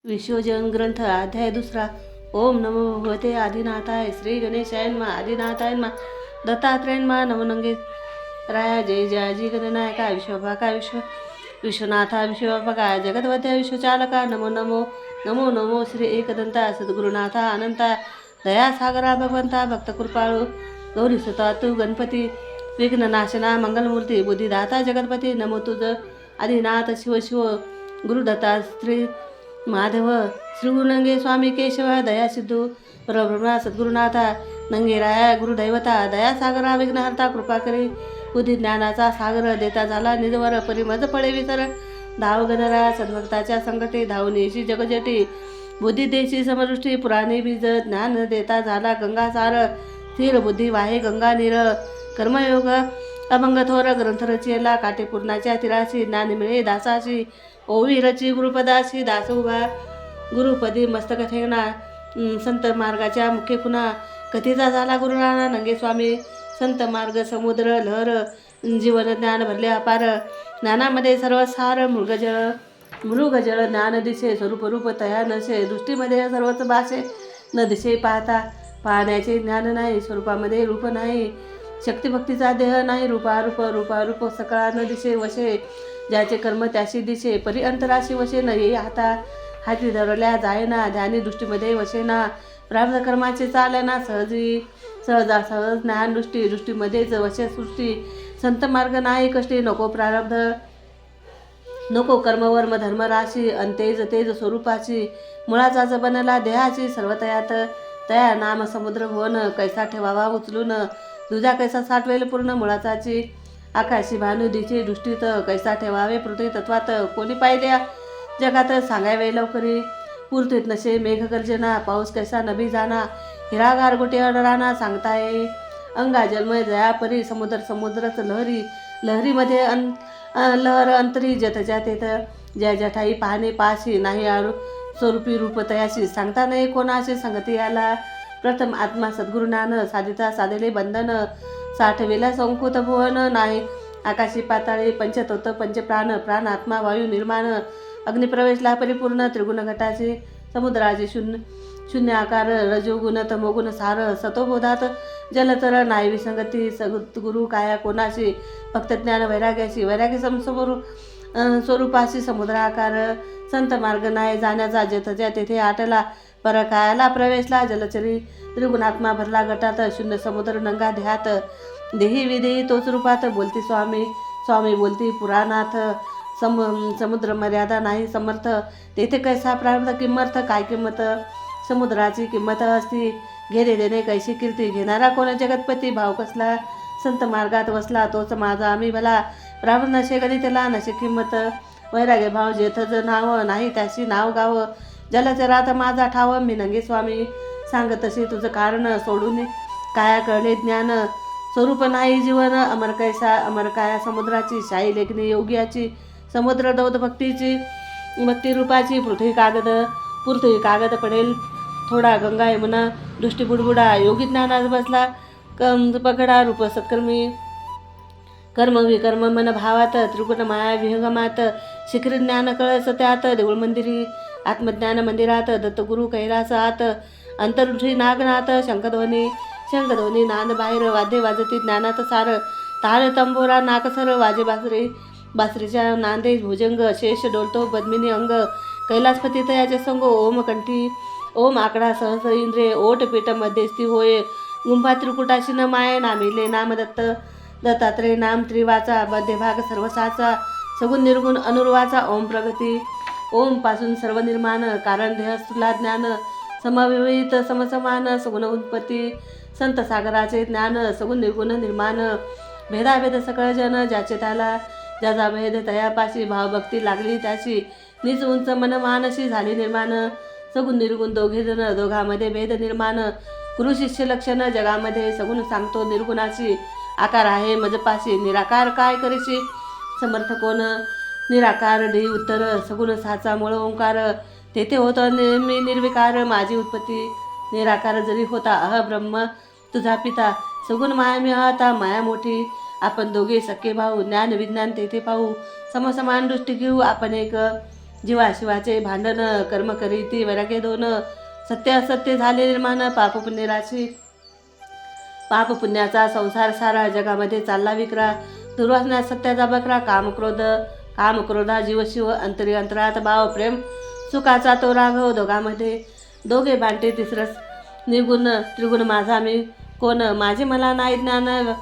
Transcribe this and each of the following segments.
विश्वजन ग्रंथ अध्याय 2. ओम नमो भगवते आदिनाथाय श्री गणेशाय नमः आदिनाथाय नमः दत्तात्रेय नमः नमोनंगे राया जय जयाजी गणनायका विश्वभाका विश्वनाथा विश्वव्यापका जगद्वत्या विश्वचालका नमो नमो नमो नमो श्री एकदंता सद्गुरुनाथा अनंता दयासागरा भगवंता भक्तकृपाळू गौरीसुता तू गणपती विघ्ननाशना मंगलमूर्ती बुद्धिदाता जगतपती नमो तुझ आदिनाथ शिव शिव गुरुदत्ता श्री माधव श्री गुरुनंगे स्वामी केशव दया सिद्धू परब्रह्मा सद्गुरुनाथा नंगेराया गुरुदैवता दयासागरा विघ्नहर्ता कृपा करी बुद्धी ज्ञानाचा सागर देता झाला निजवर परिमज फळे विसर धाव गणरा सद्भक्ताच्या संकटे धावून येशी जगजटी बुद्धी देशी समदृष्टी पुराणे बीज ज्ञान देता झाला गंगासार स्थिर बुद्धी वाहे गंगा नीर कर्मयोग अभंग थोर ग्रंथ रचिला काटे पूर्णाच्या तिराशी ज्ञान मिळे दासाशी ओवी रची गुरुपदाशी दास उभा गुरुपदी मस्तक ठेवणा संत मार्गाच्या मुख्य खुणा कथेचा झाला गुरुराणा नंगे स्वामी संत मार्ग समुद्र लहर जीवन ज्ञान भरले अपार ज्ञानामध्ये सर्वसार मृगजळ ज्ञान दिसे स्वरूप रूप तया नसे दृष्टीमध्ये सर्वच भाषे न दिसे पाहण्याचे ज्ञान नाही स्वरूपामध्ये रूप नाही शक्तिभक्तीचा देह नाही रूपारूप सकळा न दिसे वशे ज्याचे कर्म त्याशी दिसे परी अंतराशी वशे न ये हाती धरल्या जायना ध्यानी दृष्टीमध्ये वशेना प्रारब्ध कर्माचे चालना सहज ज्ञान दृष्टीमध्येच वशे सृष्टी संत मार्ग नाही कष्टी नको प्रारब्ध नको कर्मवर्म धर्मराशी तेज स्वरूपाची मुळाचाच बनला देहाची सर्वतयात तया नाम समुद्र भवन कैसा ठेवावा उचलून तुझा कैसा साठवेल पूर्ण मुळाचाची आकाशी भानुदीची दृष्टीत कैसा ठेवावे पृथ्वी तत्वात कोणी पाहिल्या जगात सांगावे लवकरी पूर्तीत नशे मेघगर्जना पाऊस कैसा नभी जाना हिरागार गोटे अडराना सांगताय अंगा जन्मय जयापरी समुद्रच लहरीमध्ये लहर अंतरी जतच्या तेथ ज्या जठाई पाहणे पाशी नाही आळू स्वरूपी रूप तयाशी सांगता नाही कोणाशी संगती आला प्रथम आत्मा सद्गुरुनान साधिता साधले बंधन साठवेला संकुत भुवन नाही आकाशी पाताळे पंचतत्व पंचप्राण आत्मा वायू निर्माण अग्निप्रवेशला परिपूर्ण त्रिगुण घटाचे समुद्राचे शून्य आकार रजोगुण तमोगुण सार सतोबोधात जलचर नाही विसंगती सद्गुरु काया कोणाशी फक्त ज्ञान वैराग्य समसमोर स्वरूपाशी समुद्र आकार संत मार्ग नाही जाण्याचा जेथच्या तेथे आटला परकायाला प्रवेशला जलचरी त्रिगुणात्मा भरला गटात शून्य समुद्र नंगा ध्यात देही विदेही तोच रूपात बोलती स्वामी बोलती पुराणात समुद्र मर्यादा नाही समर्थ तेथे कैसा प्रारब्ध किंमत काय किंमत समुद्राची किंमत असती घेणे देणे कैशी कीर्ती घेणारा कोण जगतपती भाव कसला संत मार्गात वसला तोच माझा आम्ही भला प्रारब्ध नशे गणितला नशे किंमत वैराग्य भाव जेथच नाव नाही त्याशी नाव गाव जलचरात माझा ठाव मी नंगे स्वामी सांगत तशी तुझं कारण सोडून काया कळले ज्ञान स्वरूप नाही जीवन अमर काया समुद्राची शाही लेखणी योग्याची समुद्र दौद भक्ती रूपाची पृथ्वी कागद पडेल थोडा गंगा यमुना दृष्टी बुडबुडा योगी ज्ञानात बसला पगडा रूप सत्कर्मी कर्म विकर्म मन भावात त्रिकुट माया विहंगमात शिखरी ज्ञान कळस त्यात देऊळ मंदिरी आत्मज्ञान मंदिरात दत्तगुरु कैलास आत अंतरुठी नागनाथ शंखध्वनी नाद बाहेर वाद्य वाजती ज्ञानात सार ताळ तंबोरा नाकसर वाजे बासरीच्या नांदे भुजंग शेष डोलतो पद्मिनी अंग कैलासपती तयाचे संग ओम कंठी ओम आकडा सहस्र इंद्रिय ओट पीठ मध्यस्थी होय गुंफा त्रिकुटाशी न माये नामिले नाम दत्तात्रय नाम त्रिवाचा मध्यभाग सर्वसाचा सगुण निर्गुण अनुर्वाचा ओम प्रगती ओम पासून सर्व निर्माण कारण देह स्थूला ज्ञान समविहित समसमान सगुण उत्पत्ती संत सागराचे ज्ञान सगुण निर्गुण निर्माण भेदाभेद सकळ जन ज्याचे त्याला ज्याचा भेद तयापाशी भावभक्ती लागली त्याची निज उंच मन मानशी झाली निर्माण सगुण निर्गुण दोघे जण दोघांमध्ये भेद निर्माण गुरु शिष्य लक्षण जगामध्ये सगुण सांगतो निर्गुणाची आकार आहे मजपाशी निराकार काय करीशी समर्थ कोण निराकार देही उत्तर सगुण साचा मूळ ओंकार तेथे होतं नेहमी निर्विकार माझी उत्पत्ती निराकार जरी होता ब्रह्म तुझा पिता सगुण माया मी आता माया मोठी आपण दोघे सख्खे भाऊ ज्ञान विज्ञान तेथे पाहू समसमान दृष्टी घेऊ आपण एक जीवाशिवाचे भांडण कर्म करीती वैराग्य दोन सत्य असत्य झाले निर्माण पाप पुण्य राशी पाप पुण्याचा संसार सारा जगामध्ये चालला विक्रा दुर्वासना सत्याचा बकरा काम क्रोधा जीवशिव अंतरी अंतरात भाव प्रेम सुखाचा तो राघव दोघांमध्ये दोघे भांडते तिसरस निर्गुण त्रिगुण माझा मी कोण माझे मला नाही ज्ञान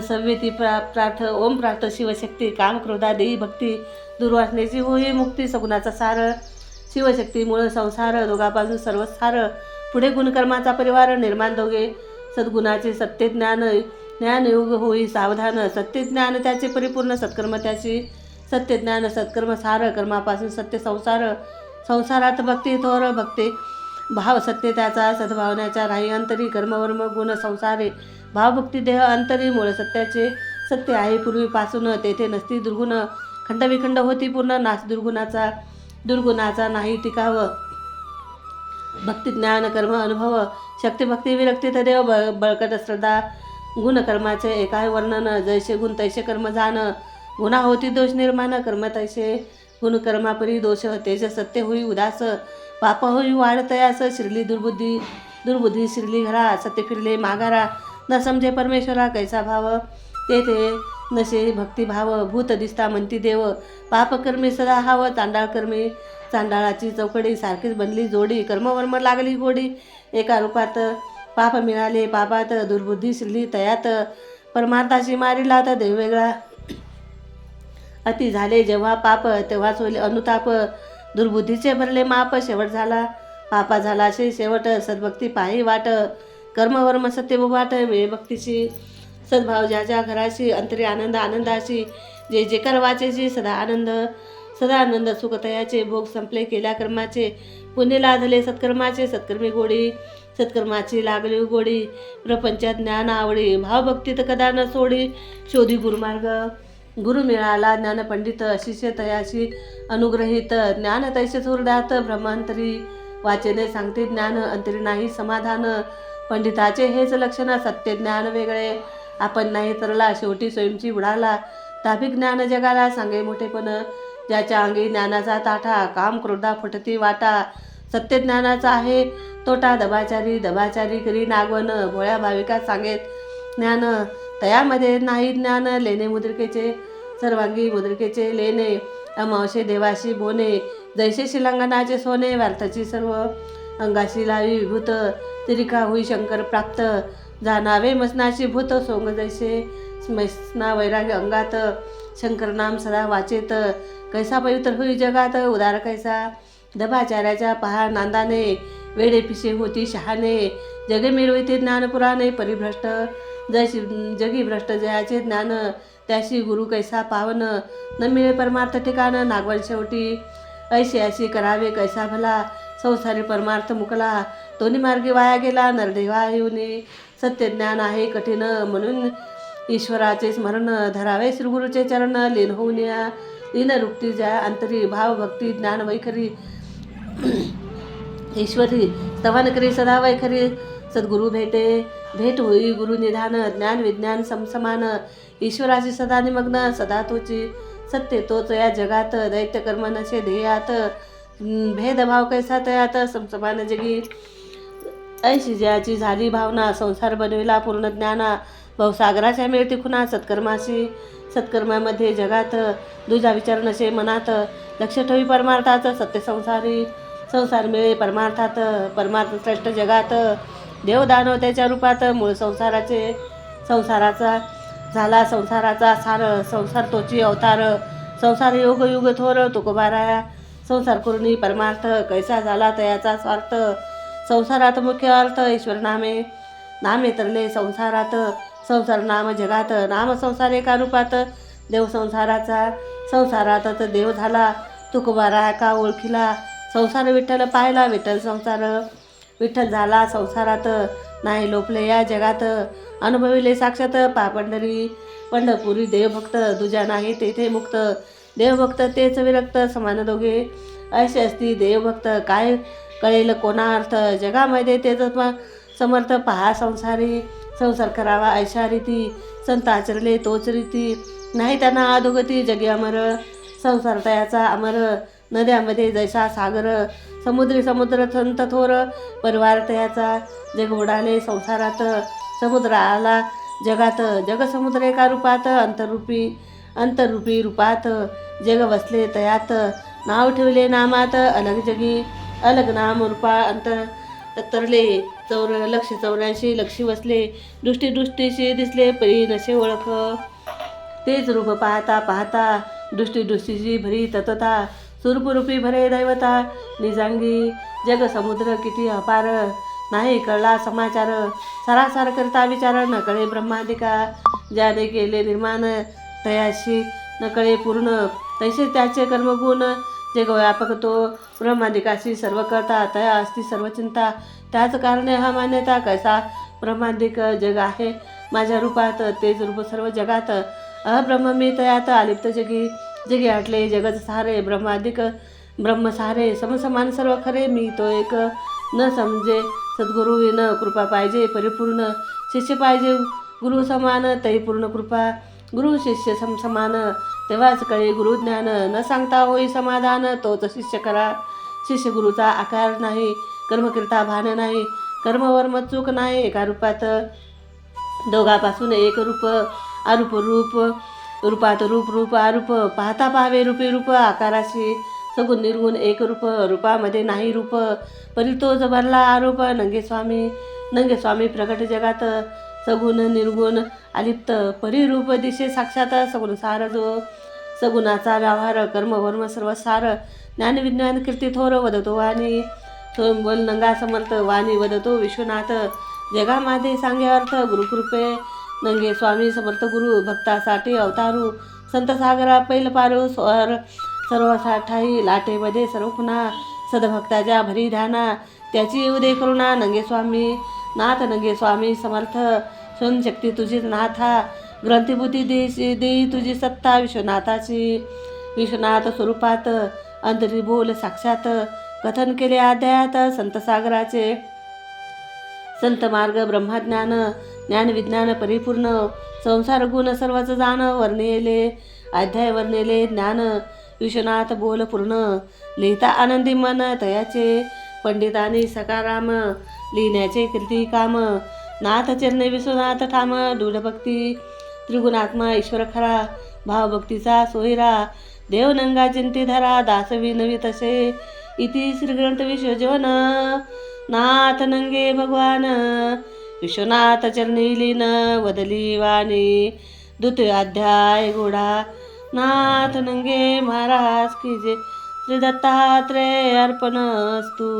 संवेती प्रार्थ ओम प्रार्थ शिवशक्ती काम क्रोधा देई भक्ती दुर्वासनेची होई मुक्ती सगुणाचा सार शिवशक्तीमुळे संसार दोघांपासून सर्व सार पुढे गुणकर्माचा परिवार निर्माण दोघे सद्गुणाचे सत्य ज्ञान योग होई सावधान सत्य ज्ञान त्याचे परिपूर्ण सत्कर्म त्याची सत्य ज्ञान सत्कर्म सार कर्मापासून सत्य संसारात भक्ती थोर भक्ती भाव सत्य त्याचा सद्भावनाच्या राही अंतरी कर्मवर्म गुण संसारे भावभक्ती देह अंतरी मूळ सत्याचे सत्य आहे पूर्वीपासून तेथे नसती दुर्गुण खंडविखंड होती पूर्ण नाश दुर्गुणाचा नाही टिकावं भक्ती ज्ञान कर्म अनुभव शक्ती भक्ती विरक्ती देव बळकट श्रद्धा गुणकर्माचे एकाय वर्णन जैसे गुण तैसे कर्म जाण गुणा होती दोष निर्माण कर्म तैसे गुणकर्मापरी दोष तेज सत्य होई उदास पाप होई वाढ तयास शिरली दुर्बुद्धी शिरली घरा सत्य फिरले माघारा न समजे परमेश्वरा कैसा भाव तेथे नशे भक्तिभाव भूत दिसता म्हणती देव पापकर्मी सदा हाव चांडाळाची चौकडी सारखीच बनली जोडी कर्मवर्म लागली गोडी एका रूपात पाप मिळाले पापात दुर्बुद्धी शिरली तयात परमार्थाची मारी लावत देव वेगळा अति झाले जेव्हा पाप तेव्हाच होईल अनुताप दुर्बुद्धीचे भरले माप शेवट झाला पापा झाला शे शेवट सद्भक्ती पाही वाट कर्मवर्म सत्य वाट वेळ भक्तीची सद्भाव ज्याच्या घराशी अंतरी आनंदाशी जे जे करवाचेची सदा आनंद सुखतयाचे भोग संपले केल्या कर्माचे पुण्य लाधले सत्कर्माचे सत्कर्मी गोडी सत्कर्माची लागली गोडी प्रपंचात ज्ञान आवडी भावभक्तीत कदा न सोडी शोधी गुरुमार्ग गुरु मिळाला ज्ञानपंडित शिष्य तयाशी अनुग्रहित ज्ञान तैसेच हृदयात ब्रह्मांतरी वाचने सांगते ज्ञान अंतरी नाही समाधान पंडिताचे हेच लक्षण सत्य ज्ञान वेगळे आपण नाही तरला शेवटी स्वयंची उडाला तापिक ज्ञान जगाला सांगे मोठेपण ज्याच्या अंगी ज्ञानाचा ताठा काम क्रोधा फुटती वाटा सत्य ज्ञानाचा आहे तोटा दबाचारी करी नागवण भोळ्या भाविका सांगेत ज्ञान तयामध्ये नाही ज्ञान लेणे मुद्रिकेचे सर्वांगी मुद्रिकेचे लेणे अमावशे देवाशी बोने जैसे शिलांगणाचे सोने व्यर्थाची सर्व अंगाशी लावी विभूत तिरिका होई शंकर प्राप्त जाणावे मसनाची भूत सोंग जैसे स्मसना वैराग्य अंगात शंकर नाम सदा वाचेत कैसा पवित्र होई जगात उदार कैसा दबाचार्याच्या पहा नांदाने वेडे पिसे होती शहाणे जगे मिळविते ज्ञानपुराणे परिभ्रष्ट जगी भ्रष्ट जयाचे ज्ञान त्याशी गुरु कैसा पावन न मिळे परमार्थ ठिकाण नागवण शेवटी ऐशी करावे कैसा भला संसारी परमार्थ मुकला दोन्ही मार्गी वाया गेला नरदेवा येऊने सत्य ज्ञान आहे कठीण म्हणून ईश्वराचे स्मरण धरावे श्रीगुरूचे चरण लीन होऊन या लीन रुक्ती ज्या अंतरी भाव भक्ती ज्ञान वैखरी ईश्वरी स्तवन करी सदा वैखरी सद्गुरु भेट होई गुरु निधान ज्ञान विज्ञान समसमान ईश्वराची सदा निमग्न सदा तोची सत्य तोच या जगात दैत्य कर्म नसे ध्येयात भेदभाव कैसा तयात समसमान जगी ऐशी जयाची झाली भावना संसार बनविला पूर्ण ज्ञाना भावसागराच्या मिळती खुणा सत्कर्मामध्ये जगात दुजा विचार नसे मनात लक्ष ठेवी परमार्थात सत्य संसार मिळे परमार्थात परमार्थ श्रेष्ठ जगात देवदानव त्याच्या रूपात मूळ संसाराचा झाला संसाराचा सार संसार तोची अवतार संसार योग युग थोर तुकोबाराया संसार करुणी परमार्थ कैसा झाला तयाचा स्वार्थ संसारात मुख्य अर्थ ईश्वर नामे तरले संसार नाम जगात नाम संसार एका रूपात देव संसारातच देव झाला तुकोबारा का ओळखिला संसार विठ्ठल पाहिला विठ्ठल संसार विठ्ठल झाला संसारात नाही लोपले या जगात अनुभविले साक्षात पंढरपुरी देवभक्त दुजा नाही तेथे मुक्त देवभक्त तेच विरक्त समान दोघे ऐसे असती देवभक्त काय कळेल कोणा अर्थ जगामध्ये तेच समर्थ पहा संसार करावा ऐशा रीती संत आचरले तोच रीती नाही त्यांना अधोगती जगी अमर संसार तयाचा अमर नद्यामध्ये जैसा सागर, समुद्री समुद्र संत थोर, परिवार तयाचा जग उडाले संसारात, समुद्र आला जगात, जग समुद्र एका रूपात, अंतरूपी रूपात, जग वसले तयात, नाव ठेवले नामात, अलग जगी अलग नाम रूपा तरले 84 लक्षी वसले, दृष्टीशी दिसले परी नसे ओळख, तेच रूप पाहता पाहता दृष्टीची भरी तत्वता, स्वरूपरूपी भरे दैवता, निजांगी जग समुद्र किती अपार, नाही कळला समाचार, सरासर करता विचार, न कळे ब्रह्मादिका, ज्याने केले निर्माण तयाशी, न कळे पूर्ण तैसे त्याचे कर्मगुण, जग व्यापक तो ब्रह्मादिकाशी सर्व करता, तया असती सर्व चिंता, त्याच कारणे हा मान्यता, कैसा ब्रह्मादिक जग आहे माझ्या रूपात, तेच रूप सर्व जगात, अब्रह्म मी तयात, अलिप्त जगी आटले जगत सारे, ब्रह्मादिक ब्रह्म सारे, समसमान सर्व खरे, मी तो एक न समजे सद्गुरु विन, कृपा पाहिजे परिपूर्ण, शिष्य पाहिजे गुरु समान, तै पूर्ण कृपा, गुरु शिष्य समान, तेव्हाच कळे गुरु ज्ञान, न सांगता होई समाधान, तोच शिष्य करा, शिष्य गुरुचा आकार नाही, कर्मकर्ता भान नाही, कर्मवर्म चूक नाही, एका रूपात दोघापासून एक रूप, अरूप रूपात रूप अरूप, पाहता पाहावे रूपी रूप, आकाराशी सगुण निर्गुण एक रूप, रूपामध्ये नाही रूप, परी तोच भरला आरोप, नंगे स्वामी प्रकट जगात, सगुण निर्गुण अलिप्त, परी रूप दिशे साक्षात, सगुण सार जो सगुणाचा व्यवहार, कर्म वर्म सर्व सार, ज्ञान विज्ञान कीर्ती थोर, वदतो वाणी बोल नंगा समर्थ, वाणी वदतो विश्वनाथ, जगामध्ये सांगे अर्थ, गुरुकृपे नंगे स्वामी समर्थ गुरु, भक्तासाठी अवतारू, संत सागरा पैल पारू, सर्व साठाई लाटेमध्ये सर्व खुणा, सदभक्ताच्या भरी ध्याना, त्याची उदय करुणा, नंगे स्वामी नाथ, नंगे स्वामी समर्थ, शक्ती तुझीच नाथा, ग्रंथीबुद्धी देई तुझी सत्ता, विश्वनाथाची विश्वनाथ स्वरूपात, अंतरी बोल साक्षात, कथन केले अध्यायात, संत सागराचे संत मार्ग ब्रह्मज्ञान, ज्ञान विज्ञान परिपूर्ण, संसार गुण सर्वच जाण, वर्णिले अध्याय वर्णिले ज्ञान, विश्वनाथ बोल पूर्ण, लिहिता आनंदी मन तयाचे, पंडितांनी सकाराम, लिहिण्याचे कीर्ती काम, नाथ चरणे विश्वनाथ ठाम, दृढ भक्ती त्रिगुणात्मा ईश्वर खरा, भावभक्तीचा सोयरा, देवनंगा चिंती धरा, दास विनवी तसे, इति श्रीग्रंथ विश्वजीवन, नाथ नंगे भगवान, विश्वनाथ चरणी लीन, वदली वाणी, द्वितीय अध्याय गोडा, नाथ नंगे महाराज की जय, श्री दत्तात्रेय अर्पणस्तु.